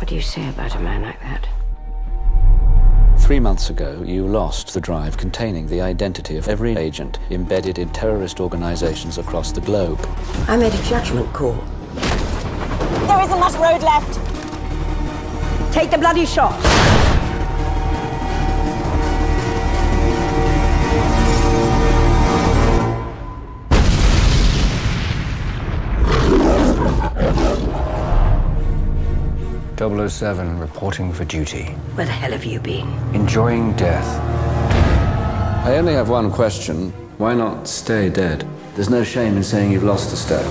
What do you say about a man like that? 3 months ago, you lost the drive containing the identity of every agent embedded in terrorist organizations across the globe. I made a judgment call. There isn't much road left. Take the bloody shot. .007, reporting for duty. Where the hell have you been? Enjoying death. I only have one question. Why not stay dead? There's no shame in saying you've lost a step.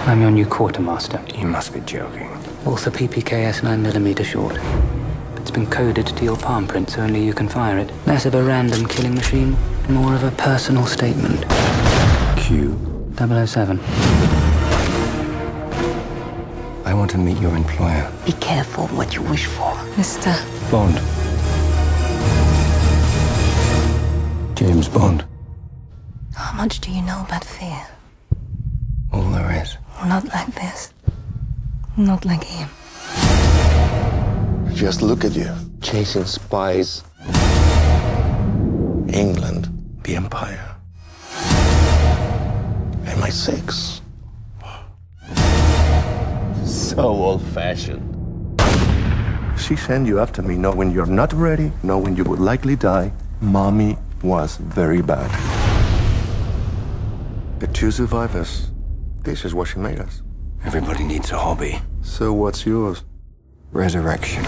I'm your new quartermaster. You must be joking. Also PPKS 9mm short. It's been coded to your palm print, so only you can fire it. Less of a random killing machine, more of a personal statement. Q. 007. I want to meet your employer. Be careful what you wish for. Mr. Bond. James Bond. How much do you know about fear? All there is. Not like this. Not like him. Just look at you, chasing spies. England, the Empire. MI6. So old-fashioned. She sent you after me knowing you're not ready, knowing you would likely die. Mommy was very bad. The two survivors. This is what she made us. Everybody needs a hobby. So what's yours? Resurrection.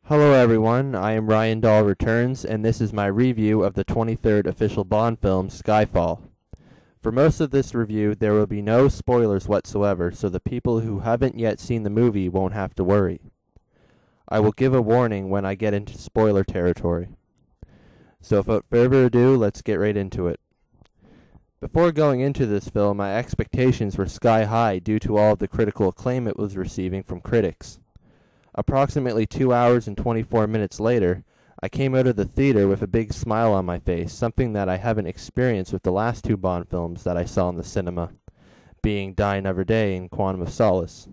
Hello everyone, I am Ryan Dahl Returns, and this is my review of the 23rd official Bond film, Skyfall. For most of this review, there will be no spoilers whatsoever, so the people who haven't yet seen the movie won't have to worry. I will give a warning when I get into spoiler territory. So without further ado, let's get right into it. Before going into this film, my expectations were sky high due to all of the critical acclaim it was receiving from critics. Approximately 2 hours and 24 minutes later, I came out of the theater with a big smile on my face, something that I haven't experienced with the last two Bond films that I saw in the cinema, being Die Another Day and Quantum of Solace.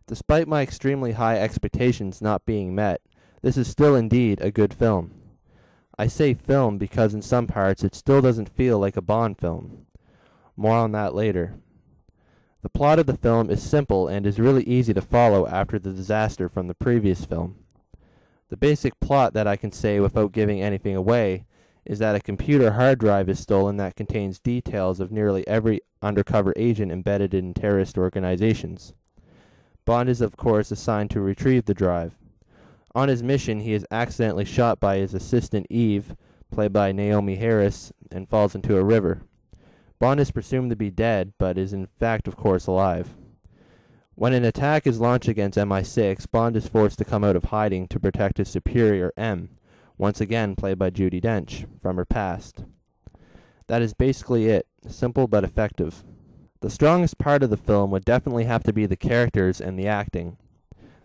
Despite my extremely high expectations not being met, this is still indeed a good film. I say film because in some parts it still doesn't feel like a Bond film. More on that later. The plot of the film is simple and is really easy to follow after the disaster from the previous film. The basic plot that I can say without giving anything away is that a computer hard drive is stolen that contains details of nearly every undercover agent embedded in terrorist organizations. Bond is of course assigned to retrieve the drive. On his mission, he is accidentally shot by his assistant Eve, played by Naomi Harris, and falls into a river. Bond is presumed to be dead, but is in fact of course alive. When an attack is launched against MI6, Bond is forced to come out of hiding to protect his superior M, once again played by Judi Dench, from her past. That is basically it, simple but effective. The strongest part of the film would definitely have to be the characters and the acting.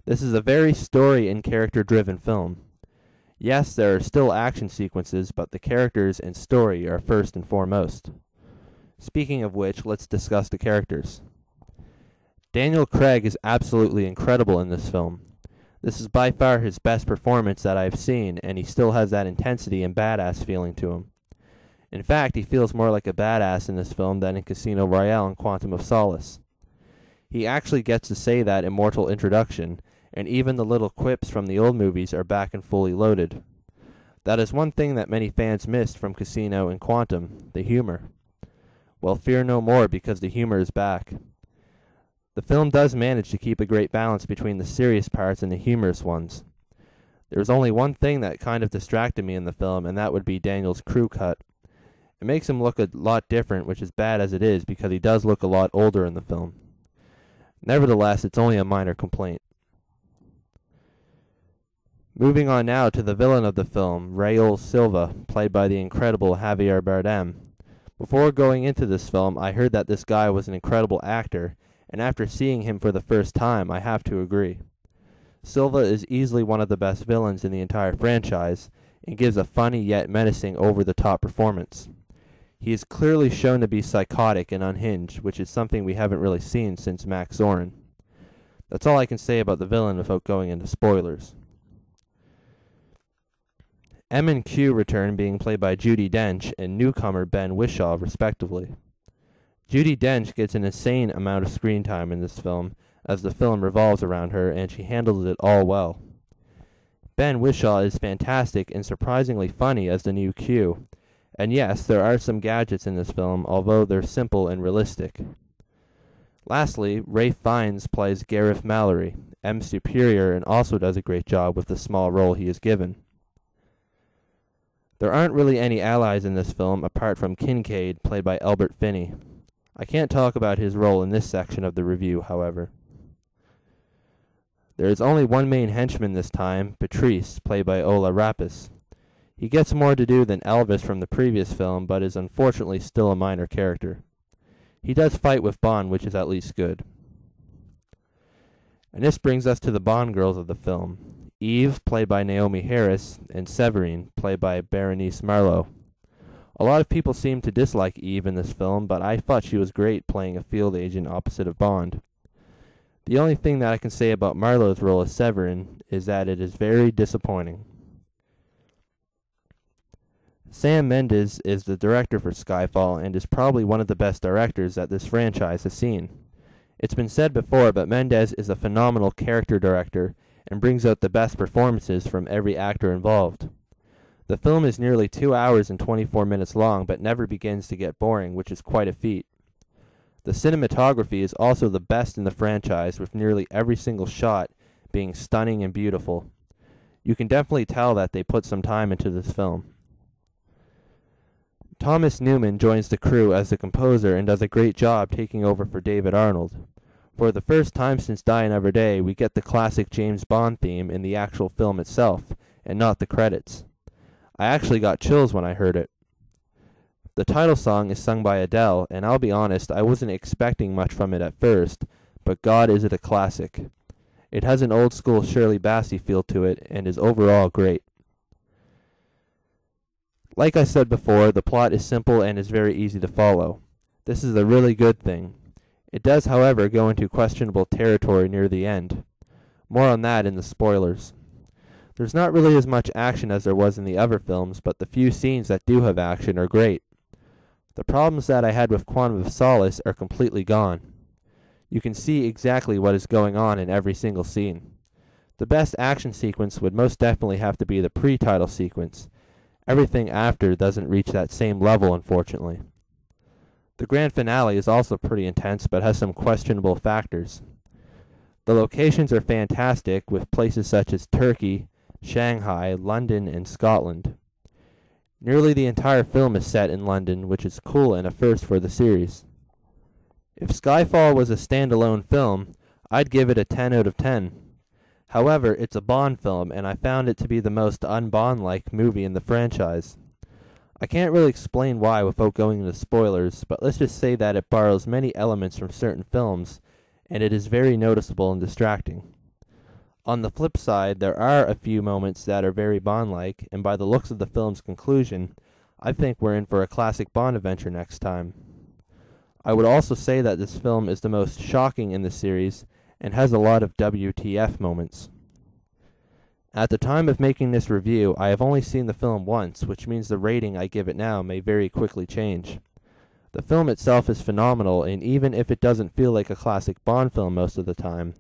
This is a very story and character-driven film. Yes, there are still action sequences, but the characters and story are first and foremost. Speaking of which, let's discuss the characters. Daniel Craig is absolutely incredible in this film. This is by far his best performance that I've seen, and he still has that intensity and badass feeling to him. In fact, he feels more like a badass in this film than in Casino Royale and Quantum of Solace. He actually gets to say that immortal introduction, and even the little quips from the old movies are back and fully loaded. That is one thing that many fans missed from Casino and Quantum, the humor. Well, fear no more, because the humor is back. The film does manage to keep a great balance between the serious parts and the humorous ones. There's only one thing that kind of distracted me in the film, and that would be Daniel's crew cut. It makes him look a lot different, which is bad as it is, because he does look a lot older in the film. Nevertheless, it's only a minor complaint. Moving on now to the villain of the film, Raul Silva, played by the incredible Javier Bardem. Before going into this film, I heard that this guy was an incredible actor, and after seeing him for the first time, I have to agree. Silva is easily one of the best villains in the entire franchise, and gives a funny yet menacing over-the-top performance. He is clearly shown to be psychotic and unhinged, which is something we haven't really seen since Max Zorin. That's all I can say about the villain without going into spoilers. M and Q return, being played by Judi Dench and newcomer Ben Whishaw, respectively. Judi Dench gets an insane amount of screen time in this film, as the film revolves around her, and she handles it all well. Ben Whishaw is fantastic and surprisingly funny as the new Q, and yes, there are some gadgets in this film, although they're simple and realistic. Lastly, Ralph Fiennes plays Gareth Mallory, M's superior, and also does a great job with the small role he is given. There aren't really any allies in this film apart from Kincaid, played by Albert Finney. I can't talk about his role in this section of the review, however. There is only one main henchman this time, Patrice, played by Ola Rapis. He gets more to do than Elvis from the previous film, but is unfortunately still a minor character. He does fight with Bond, which is at least good. And this brings us to the Bond girls of the film. Eve, played by Naomi Harris, and Severine, played by Berenice Marlowe. A lot of people seem to dislike Eve in this film, but I thought she was great playing a field agent opposite of Bond. The only thing that I can say about Marlowe's role as Severine is that it is very disappointing. Sam Mendes is the director for Skyfall and is probably one of the best directors that this franchise has seen. It's been said before, but Mendes is a phenomenal character director and brings out the best performances from every actor involved. The film is nearly 2 hours and 24 minutes long, but never begins to get boring, which is quite a feat. The cinematography is also the best in the franchise, with nearly every single shot being stunning and beautiful. You can definitely tell that they put some time into this film. Thomas Newman joins the crew as the composer and does a great job taking over for David Arnold. For the first time since Die Another Day, we get the classic James Bond theme in the actual film itself, and not the credits. I actually got chills when I heard it. The title song is sung by Adele, and I'll be honest, I wasn't expecting much from it at first, but God is it a classic. It has an old school Shirley Bassey feel to it, and is overall great. Like I said before, the plot is simple and is very easy to follow. This is a really good thing. It does, however, go into questionable territory near the end. More on that in the spoilers. There's not really as much action as there was in the other films, but the few scenes that do have action are great. The problems that I had with Quantum of Solace are completely gone. You can see exactly what is going on in every single scene. The best action sequence would most definitely have to be the pre-title sequence. Everything after doesn't reach that same level, unfortunately. The grand finale is also pretty intense, but has some questionable factors. The locations are fantastic, with places such as Turkey, Shanghai, London, and Scotland. Nearly the entire film is set in London, which is cool and a first for the series. If Skyfall was a standalone film, I'd give it a 10 out of 10. However, it's a Bond film, and I found it to be the most un-Bond-like movie in the franchise. I can't really explain why without going into spoilers, but let's just say that it borrows many elements from certain films, and it is very noticeable and distracting. On the flip side, there are a few moments that are very Bond-like, and by the looks of the film's conclusion, I think we're in for a classic Bond adventure next time. I would also say that this film is the most shocking in the series, and has a lot of WTF moments. At the time of making this review, I have only seen the film once, which means the rating I give it now may very quickly change. The film itself is phenomenal, and even if it doesn't feel like a classic Bond film most of the time,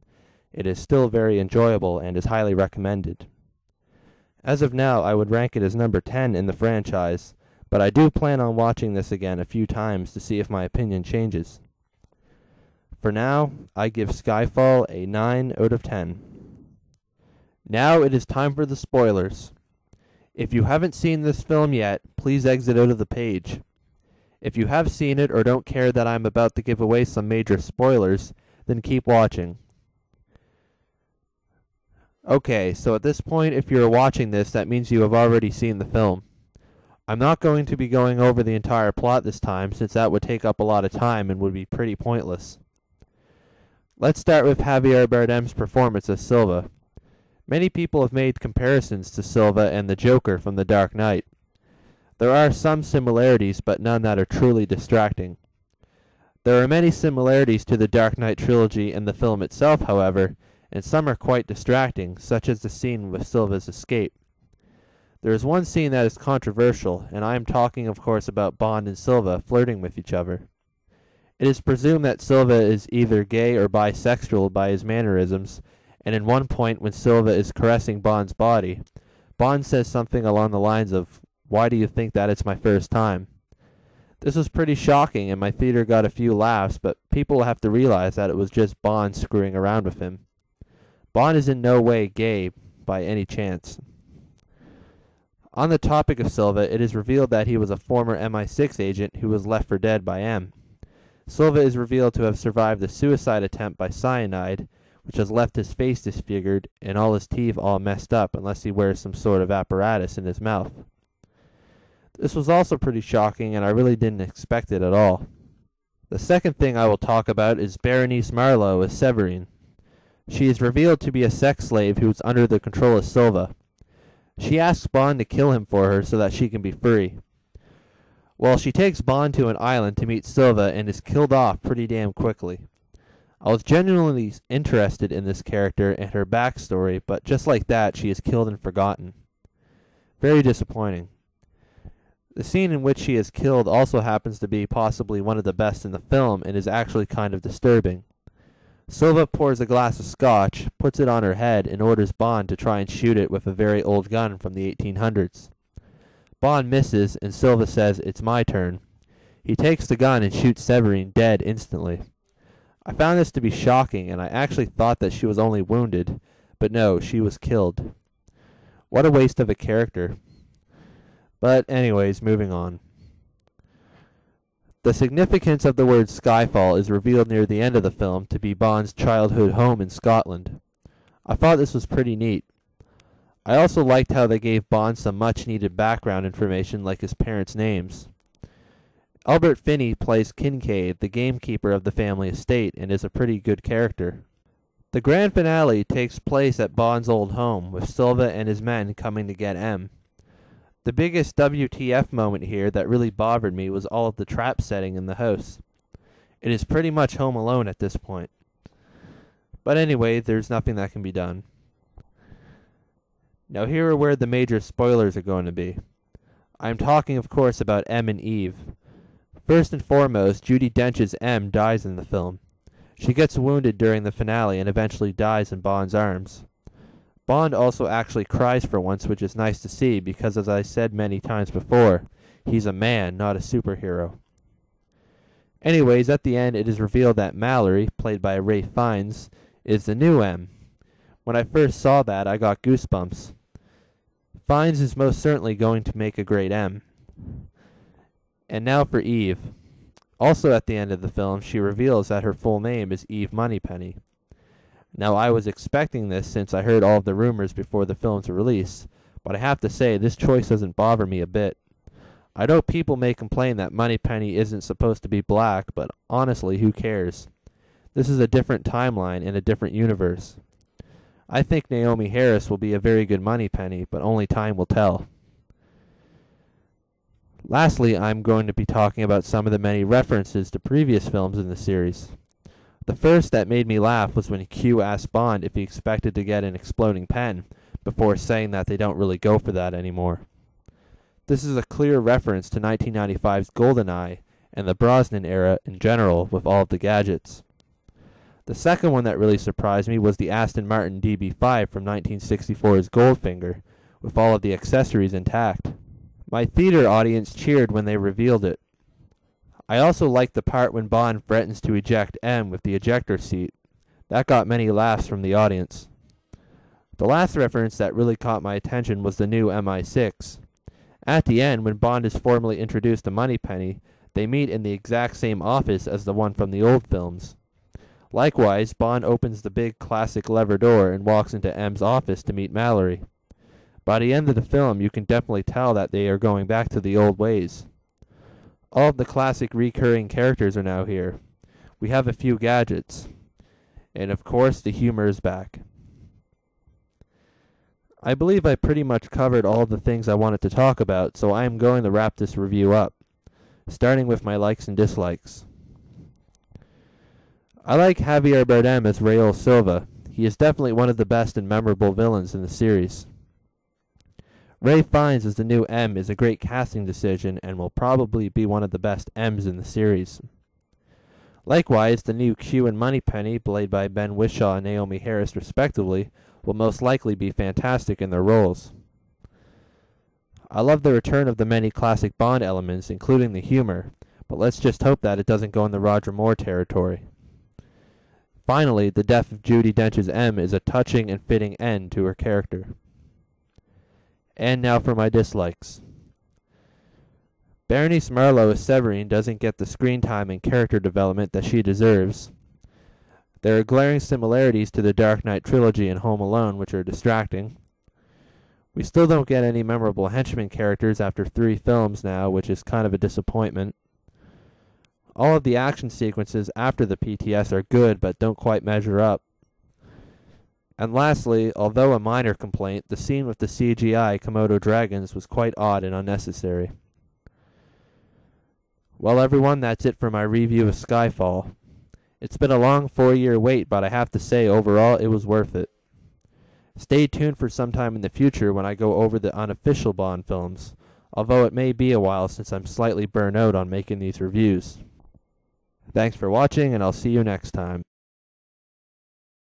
it is still very enjoyable and is highly recommended. As of now, I would rank it as number 10 in the franchise, but I do plan on watching this again a few times to see if my opinion changes. For now, I give Skyfall a 9 out of 10. Now it is time for the spoilers. If you haven't seen this film yet, please exit out of the page. If you have seen it or don't care that I'm about to give away some major spoilers, then keep watching. Okay, so at this point, if you're watching this, that means you have already seen the film. I'm not going to be going over the entire plot this time, since that would take up a lot of time and would be pretty pointless. Let's start with Javier Bardem's performance as Silva. Many people have made comparisons to Silva and the Joker from The Dark Knight. There are some similarities, but none that are truly distracting. There are many similarities to the Dark Knight trilogy and the film itself, however, and some are quite distracting, such as the scene with Silva's escape. There is one scene that is controversial, and I am talking, of course, about Bond and Silva flirting with each other. It is presumed that Silva is either gay or bisexual by his mannerisms, and in one point when Silva is caressing Bond's body, Bond says something along the lines of, "Why do you think that it's my first time?" This was pretty shocking, and my theater got a few laughs, but people have to realize that it was just Bond screwing around with him. Bond is in no way gay by any chance. On the topic of Silva, it is revealed that he was a former MI6 agent who was left for dead by M. Silva is revealed to have survived a suicide attempt by cyanide, which has left his face disfigured and all his teeth all messed up unless he wears some sort of apparatus in his mouth. This was also pretty shocking, and I really didn't expect it at all. The second thing I will talk about is Berenice Marlowe as Severine. She is revealed to be a sex slave who is under the control of Silva. She asks Bond to kill him for her so that she can be free. Well, she takes Bond to an island to meet Silva and is killed off pretty damn quickly. I was genuinely interested in this character and her backstory, but just like that, she is killed and forgotten. Very disappointing. The scene in which she is killed also happens to be possibly one of the best in the film and is actually kind of disturbing. Silva pours a glass of scotch, puts it on her head, and orders Bond to try and shoot it with a very old gun from the 1800s. Bond misses, and Silva says, "It's my turn." He takes the gun and shoots Severine dead instantly. I found this to be shocking, and I actually thought that she was only wounded, but no, she was killed. What a waste of a character. But anyways, moving on. The significance of the word Skyfall is revealed near the end of the film to be Bond's childhood home in Scotland. I thought this was pretty neat. I also liked how they gave Bond some much-needed background information like his parents' names. Albert Finney plays Kincaid, the gamekeeper of the family estate, and is a pretty good character. The grand finale takes place at Bond's old home, with Silva and his men coming to get M. The biggest WTF moment here that really bothered me was all of the trap setting in the house. It is pretty much Home Alone at this point. But anyway, there's nothing that can be done. Now here are where the major spoilers are going to be. I am talking, of course, about M and Eve. First and foremost, Judi Dench's M dies in the film. She gets wounded during the finale and eventually dies in Bond's arms. Bond also actually cries for once, which is nice to see because, as I said many times before, he's a man, not a superhero. Anyways, at the end, it is revealed that Mallory, played by Ralph Fiennes, is the new M. When I first saw that, I got goosebumps. Fiennes is most certainly going to make a great M. And now for Eve. Also at the end of the film, she reveals that her full name is Eve Moneypenny. Now, I was expecting this since I heard all of the rumors before the film's release, but I have to say, this choice doesn't bother me a bit. I know people may complain that Moneypenny isn't supposed to be black, but honestly, who cares? This is a different timeline in a different universe. I think Naomi Harris will be a very good Moneypenny, but only time will tell. Lastly, I'm going to be talking about some of the many references to previous films in the series. The first that made me laugh was when Q asked Bond if he expected to get an exploding pen, before saying that they don't really go for that anymore. This is a clear reference to 1995's GoldenEye and the Brosnan era in general with all of the gadgets. The second one that really surprised me was the Aston Martin DB5 from 1964's Goldfinger, with all of the accessories intact. My theater audience cheered when they revealed it. I also liked the part when Bond threatens to eject M with the ejector seat. That got many laughs from the audience. The last reference that really caught my attention was the new MI6. At the end, when Bond is formally introduced to Moneypenny, they meet in the exact same office as the one from the old films. Likewise, Bond opens the big classic lever door and walks into M's office to meet Mallory. By the end of the film, you can definitely tell that they are going back to the old ways. All of the classic recurring characters are now here. We have a few gadgets. And of course, the humor is back. I believe I pretty much covered all the things I wanted to talk about, so I am going to wrap this review up, starting with my likes and dislikes. I like Javier Bardem as Raul Silva. He is definitely one of the best and memorable villains in the series. Ray Fiennes as the new M is a great casting decision and will probably be one of the best M's in the series. Likewise, the new Q and Moneypenny, played by Ben Whishaw and Naomi Harris respectively, will most likely be fantastic in their roles. I love the return of the many classic Bond elements, including the humor, but let's just hope that it doesn't go in the Roger Moore territory. Finally, the death of Judi Dench's M is a touching and fitting end to her character. And now for my dislikes. Berenice Marlowe as Severine doesn't get the screen time and character development that she deserves. There are glaring similarities to the Dark Knight trilogy and Home Alone, which are distracting. We still don't get any memorable henchman characters after 3 films now, which is kind of a disappointment. All of the action sequences after the PTS are good, but don't quite measure up. And lastly, although a minor complaint, the scene with the CGI Komodo dragons was quite odd and unnecessary. Well everyone, that's it for my review of Skyfall. It's been a long 4-year wait, but I have to say overall it was worth it. Stay tuned for some time in the future when I go over the unofficial Bond films, although it may be a while since I'm slightly burnt out on making these reviews. Thanks for watching, and I'll see you next time.